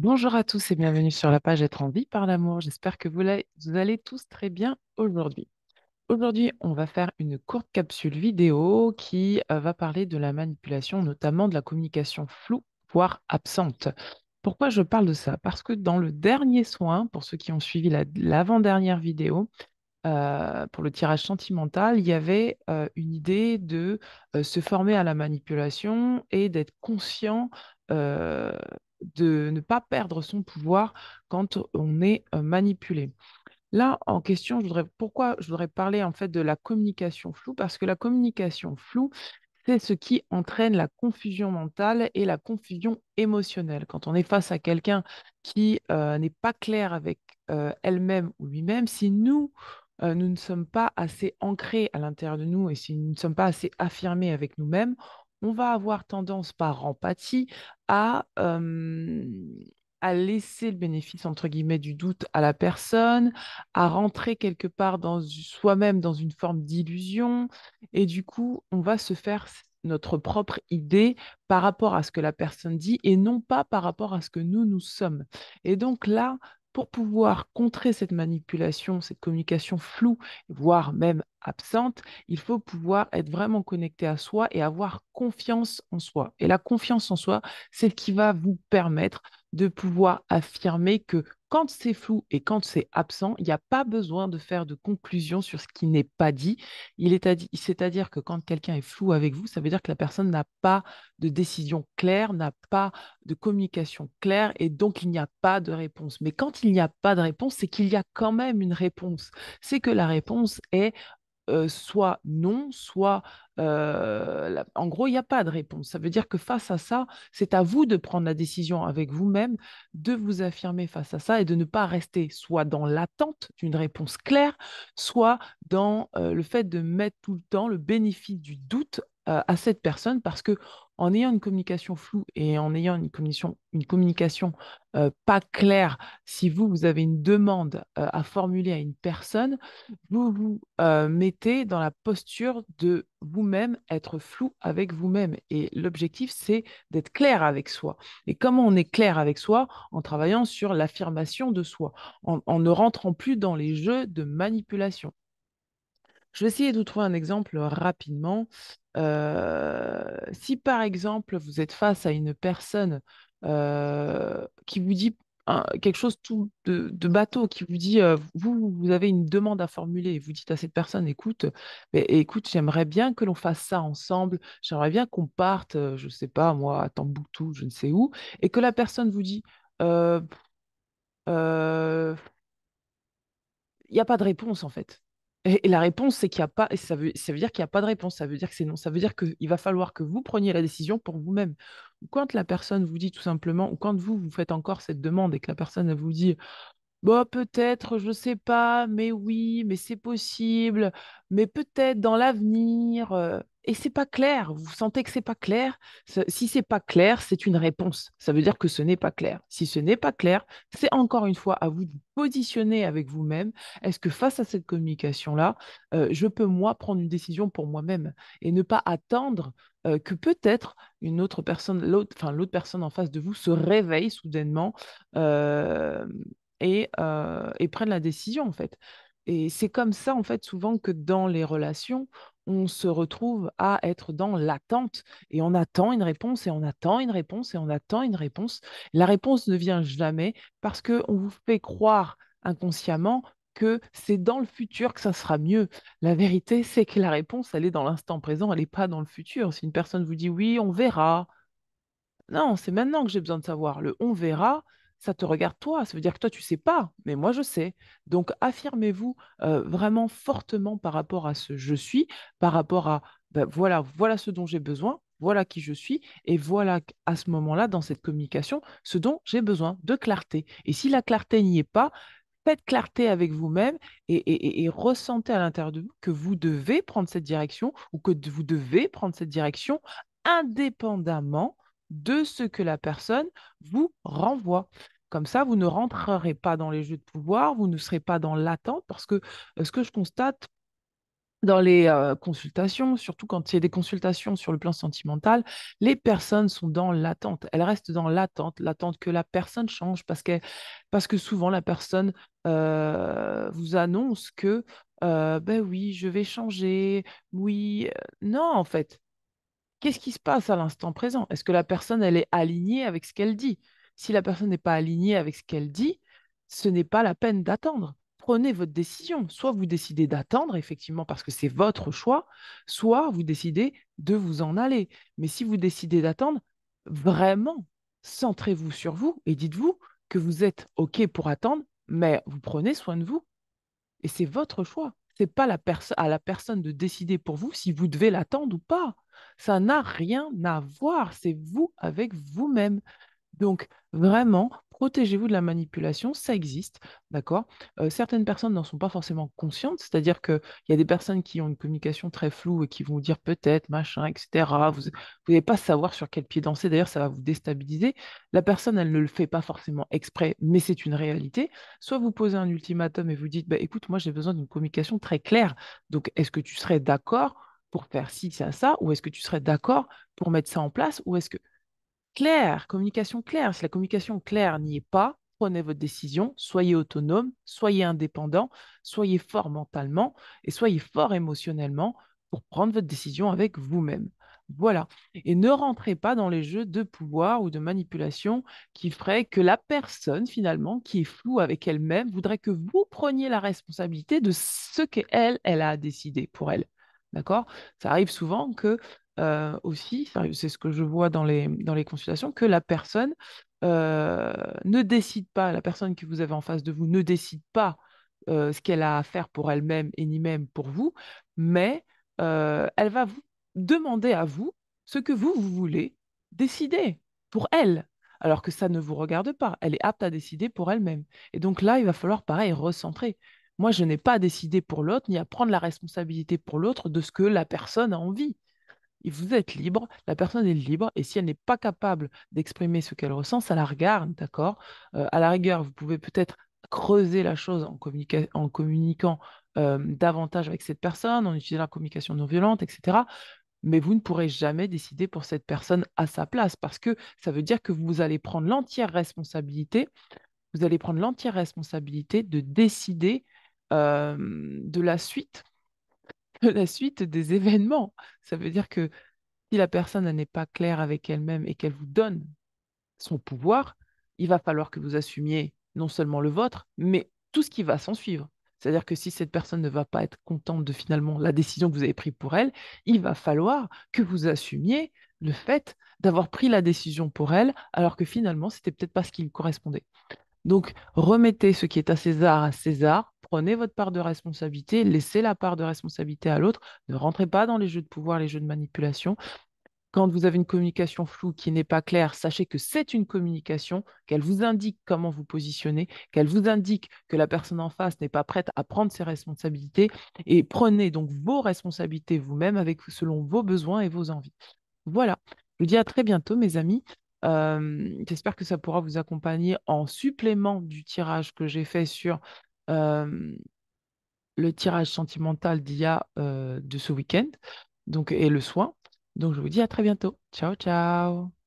Bonjour à tous et bienvenue sur la page Être en vie par l'amour. J'espère que vous allez tous très bien aujourd'hui. Aujourd'hui, on va faire une courte capsule vidéo qui va parler de la manipulation, notamment de la communication floue, voire absente. Pourquoi je parle de ça? Parce que dans le dernier soin, pour ceux qui ont suivi l'avant-dernière vidéo, pour le tirage sentimental, il y avait une idée de se former à la manipulation et d'être conscient euh, de ne pas perdre son pouvoir quand on est manipulé. Là, en question, pourquoi je voudrais parler en fait de la communication floue? Parce que la communication floue, c'est ce qui entraîne la confusion mentale et la confusion émotionnelle. Quand on est face à quelqu'un qui n'est pas clair avec elle-même ou lui-même, si nous ne sommes pas assez ancrés à l'intérieur de nous et si nous ne sommes pas assez affirmés avec nous-mêmes, on va avoir tendance par empathie à, euh, à laisser le bénéfice, entre guillemets, du doute à la personne, à rentrer quelque part dans soi-même dans une forme d'illusion et du coup, on va se faire notre propre idée par rapport à ce que la personne dit et non pas par rapport à ce que nous sommes. Et donc là, pour pouvoir contrer cette manipulation, cette communication floue, voire même absente, il faut pouvoir être vraiment connecté à soi et avoir confiance en soi. Et la confiance en soi, c'est ce qui va vous permettre de pouvoir affirmer que quand c'est flou et quand c'est absent, il n'y a pas besoin de faire de conclusion sur ce qui n'est pas dit. C'est-à-dire que quand quelqu'un est flou avec vous, ça veut dire que la personne n'a pas de décision claire, n'a pas de communication claire et donc il n'y a pas de réponse. Mais quand il n'y a pas de réponse, c'est qu'il y a quand même une réponse. C'est que la réponse est soit non, soit en gros, il n'y a pas de réponse. Ça veut dire que face à ça, c'est à vous de prendre la décision avec vous-même, de vous affirmer face à ça et de ne pas rester soit dans l'attente d'une réponse claire, soit dans le fait de mettre tout le temps le bénéfice du doute à cette personne parce que en ayant une communication floue et en ayant une communication pas claire, si vous avez une demande à formuler à une personne, vous vous mettez dans la posture de vous-même être flou avec vous-même. Et l'objectif, c'est d'être clair avec soi. Et comment on est clair avec soi? En travaillant sur l'affirmation de soi, en ne rentrant plus dans les jeux de manipulation. Je vais essayer de vous trouver un exemple rapidement. Si par exemple, vous êtes face à une personne qui vous dit quelque chose tout de bateau, qui vous dit, vous avez une demande à formuler, et vous dites à cette personne, écoute, écoute, j'aimerais bien que l'on fasse ça ensemble, j'aimerais bien qu'on parte, je ne sais pas, moi, à Tombouctou, je ne sais où, et que la personne vous dit, euh, euh, il n'y a pas de réponse en fait. Et la réponse, c'est qu'il n'y a pas, et ça veut dire qu'il n'y a pas de réponse, ça veut dire que c'est non, ça veut dire qu'il va falloir que vous preniez la décision pour vous-même. Ou quand la personne vous dit tout simplement, ou quand vous faites encore cette demande et que la personne elle vous dit, bon, peut-être, je sais pas, mais oui, mais c'est possible, mais peut-être dans l'avenir. Et c'est pas clair. Vous sentez que c'est pas clair. Si c'est pas clair, c'est une réponse. Ça veut dire que ce n'est pas clair. Si ce n'est pas clair, c'est encore une fois à vous de vous positionner avec vous-même. Est-ce que face à cette communication-là, je peux moi prendre une décision pour moi-même et ne pas attendre que peut-être une autre personne, l'autre personne en face de vous se réveille soudainement. euh, et prennent la décision, en fait. Et c'est comme ça, en fait, souvent que dans les relations, on se retrouve à être dans l'attente et on attend une réponse et on attend une réponse et on attend une réponse. La réponse ne vient jamais parce qu'on vous fait croire inconsciemment que c'est dans le futur que ça sera mieux. La vérité, c'est que la réponse, elle est dans l'instant présent, elle n'est pas dans le futur. Si une personne vous dit oui, on verra, non, c'est maintenant que j'ai besoin de savoir. Le on verra, ça te regarde toi. Ça veut dire que toi, tu sais pas, mais moi, je sais. Donc, affirmez-vous vraiment fortement par rapport à ce je suis, par rapport à ben, voilà ce dont j'ai besoin, voilà qui je suis, et voilà à ce moment-là, dans cette communication, ce dont j'ai besoin de clarté. Et si la clarté n'y est pas, faites clarté avec vous-même et ressentez à l'intérieur de vous que vous devez prendre cette direction ou que vous devez prendre cette direction indépendamment de ce que la personne vous renvoie. Comme ça, vous ne rentrerez pas dans les jeux de pouvoir, vous ne serez pas dans l'attente, parce que ce que je constate dans les consultations, surtout quand il y a des consultations sur le plan sentimental, les personnes sont dans l'attente. Elles restent dans l'attente, l'attente que la personne change parce que souvent la personne vous annonce que ben oui, je vais changer, oui, non en fait. Qu'est-ce qui se passe à l'instant présent? Est-ce que la personne, elle est alignée avec ce qu'elle dit? Si la personne n'est pas alignée avec ce qu'elle dit, ce n'est pas la peine d'attendre. Prenez votre décision. Soit vous décidez d'attendre, effectivement, parce que c'est votre choix, soit vous décidez de vous en aller. Mais si vous décidez d'attendre, vraiment, centrez-vous sur vous et dites-vous que vous êtes OK pour attendre, mais vous prenez soin de vous. Et c'est votre choix. C'est pas à la personne de décider pour vous si vous devez l'attendre ou pas. Ça n'a rien à voir. C'est vous avec vous-même. Donc, vraiment, protégez-vous de la manipulation, ça existe, d'accord? Certaines personnes n'en sont pas forcément conscientes, c'est-à-dire qu'il y a des personnes qui ont une communication très floue et qui vont vous dire peut-être, machin, etc. Vous n'allez pas savoir sur quel pied danser, d'ailleurs, ça va vous déstabiliser. La personne, elle ne le fait pas forcément exprès, mais c'est une réalité. Soit vous posez un ultimatum et vous dites, bah, écoute, moi j'ai besoin d'une communication très claire, donc est-ce que tu serais d'accord pour faire ci, ça, ou est-ce que tu serais d'accord pour mettre ça en place, ou est-ce que claire, communication claire. Si la communication claire n'y est pas, prenez votre décision, soyez autonome, soyez indépendant, soyez fort mentalement et soyez fort émotionnellement pour prendre votre décision avec vous-même. Voilà. Et ne rentrez pas dans les jeux de pouvoir ou de manipulation qui feraient que la personne, finalement, qui est floue avec elle-même, voudrait que vous preniez la responsabilité de ce qu'elle, elle a décidé pour elle. D'accord? Ça arrive souvent que aussi, c'est ce que je vois dans les consultations, que la personne ne décide pas, la personne que vous avez en face de vous ne décide pas ce qu'elle a à faire pour elle-même et ni même pour vous, mais elle va vous demander à vous ce que vous voulez décider pour elle, alors que ça ne vous regarde pas. Elle est apte à décider pour elle-même. Et donc là, il va falloir, pareil, recentrer. Moi, je n'ai pas à décider pour l'autre, ni à prendre la responsabilité pour l'autre de ce que la personne a envie. Et vous êtes libre, la personne est libre, et si elle n'est pas capable d'exprimer ce qu'elle ressent, ça la regarde, d'accord? À la rigueur, vous pouvez peut-être creuser la chose en communiquant davantage avec cette personne, en utilisant la communication non violente, etc. Mais vous ne pourrez jamais décider pour cette personne à sa place, parce que ça veut dire que vous allez prendre l'entière responsabilité, vous allez prendre l'entière responsabilité de décider de la suite, de la suite des événements. Ça veut dire que si la personne elle n'est pas claire avec elle-même et qu'elle vous donne son pouvoir, il va falloir que vous assumiez non seulement le vôtre, mais tout ce qui va s'en suivre. C'est-à-dire que si cette personne ne va pas être contente de finalement la décision que vous avez prise pour elle, il va falloir que vous assumiez le fait d'avoir pris la décision pour elle, alors que finalement, c'était peut-être pas ce qui lui correspondait. Donc, remettez ce qui est à César, prenez votre part de responsabilité, laissez la part de responsabilité à l'autre, ne rentrez pas dans les jeux de pouvoir, les jeux de manipulation. Quand vous avez une communication floue qui n'est pas claire, sachez que c'est une communication, qu'elle vous indique comment vous positionner, qu'elle vous indique que la personne en face n'est pas prête à prendre ses responsabilités et prenez donc vos responsabilités vous-même avec selon vos besoins et vos envies. Voilà. Je vous dis à très bientôt, mes amis. J'espère que ça pourra vous accompagner en supplément du tirage que j'ai fait sur euh, le tirage sentimental d'IA de ce week-end donc, et le soin. Donc, je vous dis à très bientôt. Ciao, ciao.